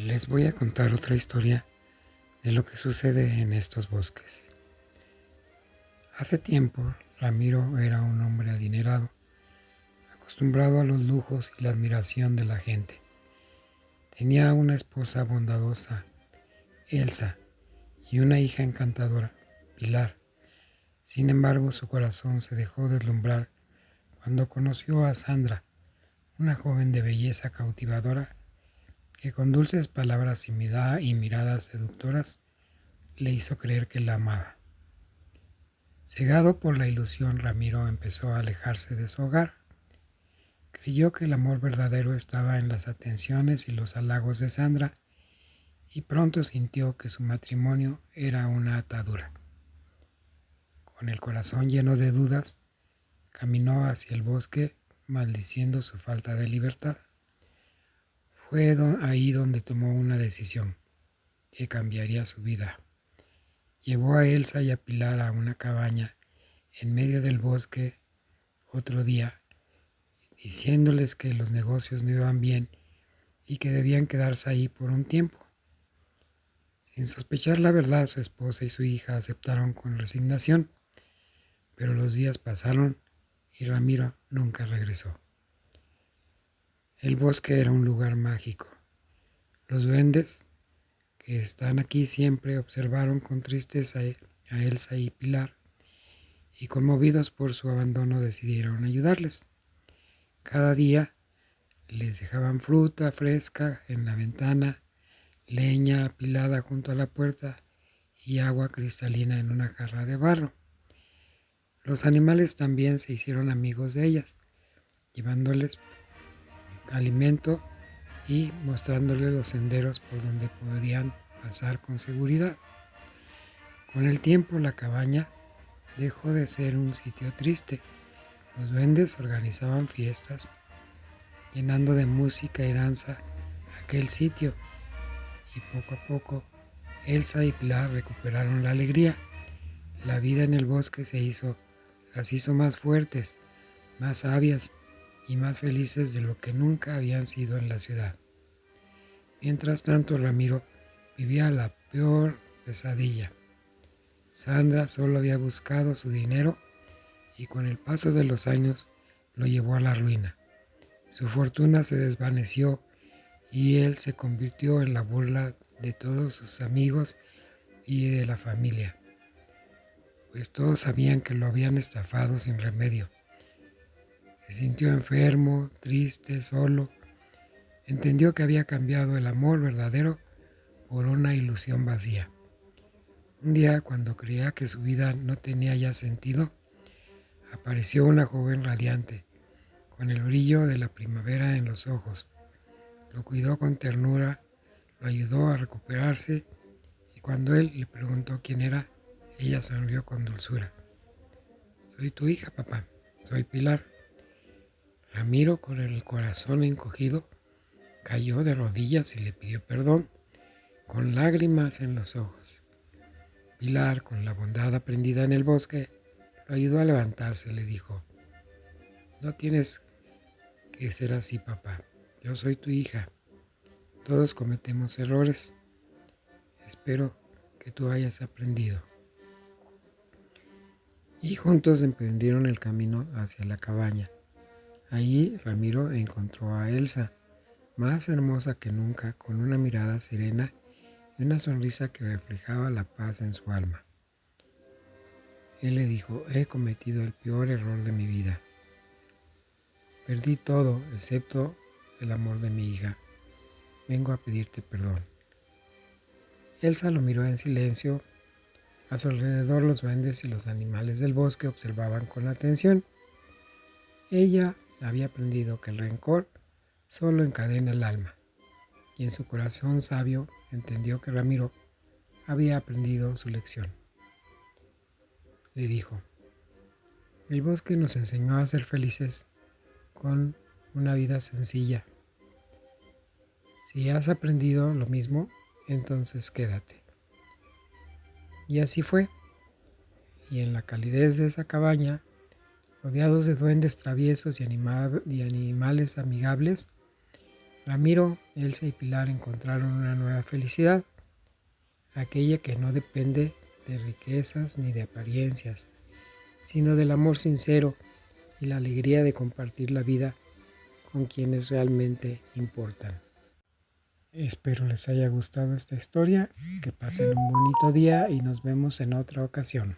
Les voy a contar otra historia de lo que sucede en estos bosques. Hace tiempo, Ramiro era un hombre adinerado, acostumbrado a los lujos y la admiración de la gente. Tenía una esposa bondadosa, Elsa, y una hija encantadora, Pilar. Sin embargo, su corazón se dejó deslumbrar cuando conoció a Sandra, una joven de belleza cautivadora que con dulces palabras y miradas seductoras le hizo creer que la amaba. Cegado por la ilusión, Ramiro empezó a alejarse de su hogar. Creyó que el amor verdadero estaba en las atenciones y los halagos de Sandra, y pronto sintió que su matrimonio era una atadura. Con el corazón lleno de dudas, caminó hacia el bosque maldiciendo su falta de libertad. Fue ahí donde tomó una decisión que cambiaría su vida. Llevó a Elsa y a Pilar a una cabaña en medio del bosque otro día, diciéndoles que los negocios no iban bien y que debían quedarse ahí por un tiempo. Sin sospechar la verdad, su esposa y su hija aceptaron con resignación, pero los días pasaron y Ramiro nunca regresó. El bosque era un lugar mágico. Los duendes, que están aquí siempre, observaron con tristeza a Elsa y Pilar y conmovidos por su abandono decidieron ayudarles. Cada día les dejaban fruta fresca en la ventana, leña apilada junto a la puerta y agua cristalina en una jarra de barro. Los animales también se hicieron amigos de ellas, llevándoles alimento y mostrándoles los senderos por donde podían pasar con seguridad. Con el tiempo la cabaña dejó de ser un sitio triste. Los duendes organizaban fiestas, llenando de música y danza aquel sitio, y poco a poco Elsa y Pilar recuperaron la alegría. La vida en el bosque las hizo más fuertes, más sabias y más felices de lo que nunca habían sido en la ciudad. Mientras tanto, Ramiro vivía la peor pesadilla. Sandra solo había buscado su dinero y con el paso de los años lo llevó a la ruina. Su fortuna se desvaneció y él se convirtió en la burla de todos sus amigos y de la familia, pues todos sabían que lo habían estafado sin remedio. Se sintió enfermo, triste, solo. Entendió que había cambiado el amor verdadero por una ilusión vacía. Un día, cuando creía que su vida no tenía ya sentido, apareció una joven radiante, con el brillo de la primavera en los ojos. Lo cuidó con ternura, lo ayudó a recuperarse y cuando él le preguntó quién era, ella sonrió con dulzura. «Soy tu hija, papá. Soy Pilar». Ramiro, con el corazón encogido, cayó de rodillas y le pidió perdón, con lágrimas en los ojos. Pilar, con la bondad aprendida en el bosque, lo ayudó a levantarse. Le dijo: «No tienes que ser así, papá. Yo soy tu hija. Todos cometemos errores. Espero que tú hayas aprendido». Y juntos emprendieron el camino hacia la cabaña. Allí Ramiro encontró a Elsa, más hermosa que nunca, con una mirada serena y una sonrisa que reflejaba la paz en su alma. Él le dijo: «He cometido el peor error de mi vida. Perdí todo excepto el amor de mi hija. Vengo a pedirte perdón». Elsa lo miró en silencio. A su alrededor los duendes y los animales del bosque observaban con atención. Ella había aprendido que el rencor solo encadena el alma, y en su corazón sabio entendió que Ramiro había aprendido su lección. Le dijo: «El bosque nos enseñó a ser felices con una vida sencilla. Si has aprendido lo mismo, entonces quédate». Y así fue, y en la calidez de esa cabaña, rodeados de duendes traviesos y animales amigables, Ramiro, Elsa y Pilar encontraron una nueva felicidad, aquella que no depende de riquezas ni de apariencias, sino del amor sincero y la alegría de compartir la vida con quienes realmente importan. Espero les haya gustado esta historia, que pasen un bonito día y nos vemos en otra ocasión.